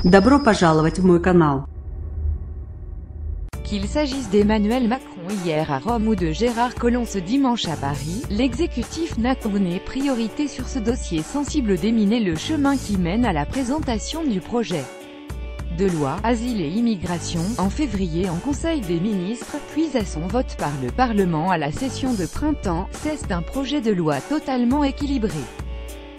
Добро пожаловать в мой канал. Qu'il s'agisse d'Emmanuel Macron hier à Rome ou de Gérard Collomb ce dimanche à Paris, l'exécutif n'a donné priorité sur ce dossier sensible déminer le chemin qui mène à la présentation du projet de loi Asile et Immigration en février en Conseil des ministres, puis à son vote par le Parlement à la session de printemps. C'est un projet de loi totalement équilibré.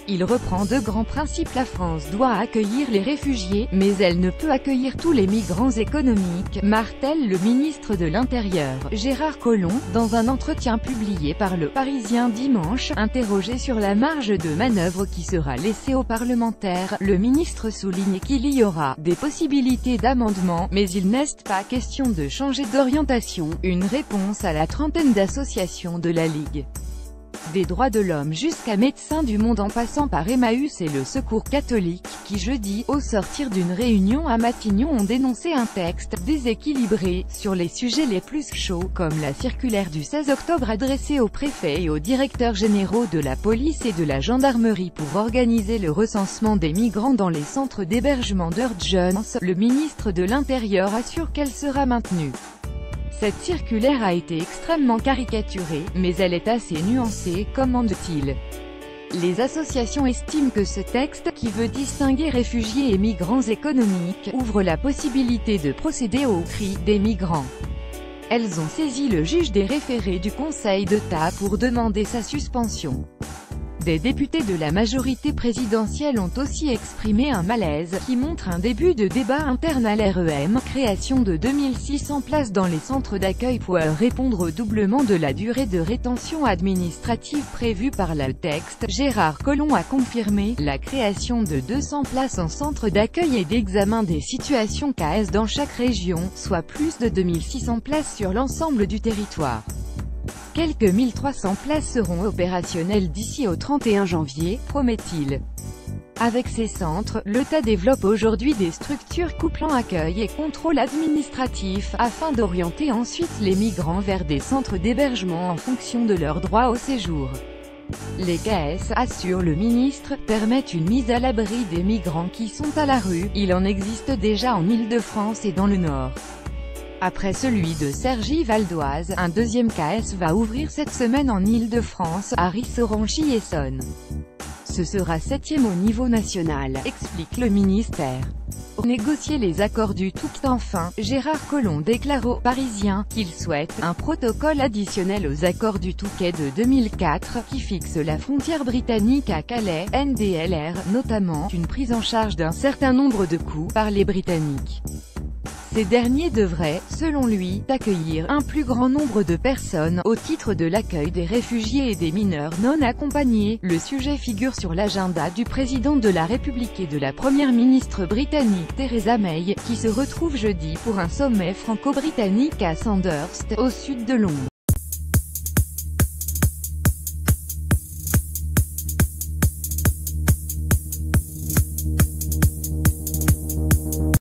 Il reprend deux grands principes. La France doit accueillir les réfugiés, mais elle ne peut accueillir tous les migrants économiques, martèle le ministre de l'Intérieur, Gérard Collomb, dans un entretien publié par Le Parisien dimanche. Interrogé sur la marge de manœuvre qui sera laissée aux parlementaires, le ministre souligne qu'il y aura des possibilités d'amendement, mais il n'est pas question de changer d'orientation, une réponse à la trentaine d'associations de la Ligue des droits de l'homme jusqu'à Médecins du Monde en passant par Emmaüs et le Secours catholique, qui jeudi, au sortir d'une réunion à Matignon ont dénoncé un texte déséquilibré sur les sujets les plus chauds, comme la circulaire du 16 octobre adressée aux préfets et aux directeurs généraux de la police et de la gendarmerie pour organiser le recensement des migrants dans les centres d'hébergement d'urgence. Le ministre de l'Intérieur assure qu'elle sera maintenue. Cette circulaire a été extrêmement caricaturée, mais elle est assez nuancée, commande-t-il. Les associations estiment que ce texte, qui veut distinguer réfugiés et migrants économiques, ouvre la possibilité de procéder au tri des migrants. Elles ont saisi le juge des référés du Conseil d'État pour demander sa suspension. Des députés de la majorité présidentielle ont aussi exprimé un malaise, qui montre un début de débat interne à l'REM, création de 2600 places dans les centres d'accueil pour répondre au doublement de la durée de rétention administrative prévue par le texte. Gérard Collomb a confirmé la création de 200 places en centre d'accueil et d'examen des situations KS dans chaque région, soit plus de 2600 places sur l'ensemble du territoire. Quelques 1300 places seront opérationnelles d'ici au 31 janvier, promet-il. Avec ces centres, l'État développe aujourd'hui des structures couplant accueil et contrôle administratif, afin d'orienter ensuite les migrants vers des centres d'hébergement en fonction de leur droit au séjour. Les KS, assure le ministre, permettent une mise à l'abri des migrants qui sont à la rue. Il en existe déjà en Île-de-France et dans le Nord. Après celui de Cergy-Val-d'Oise, un deuxième KS va ouvrir cette semaine en Île-de-France, à Ris-Orangis-Essonnes. Ce sera 7e au niveau national, explique le ministère. Pour négocier les accords du Touquet enfin, Gérard Collomb déclare aux Parisiens qu'il souhaite un protocole additionnel aux accords du Touquet de 2004, qui fixe la frontière britannique à Calais, NDLR, notamment une prise en charge d'un certain nombre de coûts par les Britanniques. Ces derniers devraient, selon lui, accueillir un plus grand nombre de personnes, au titre de l'accueil des réfugiés et des mineurs non accompagnés. Le sujet figure sur l'agenda du président de la République et de la première ministre britannique Theresa May, qui se retrouve jeudi pour un sommet franco-britannique à Sandhurst, au sud de Londres.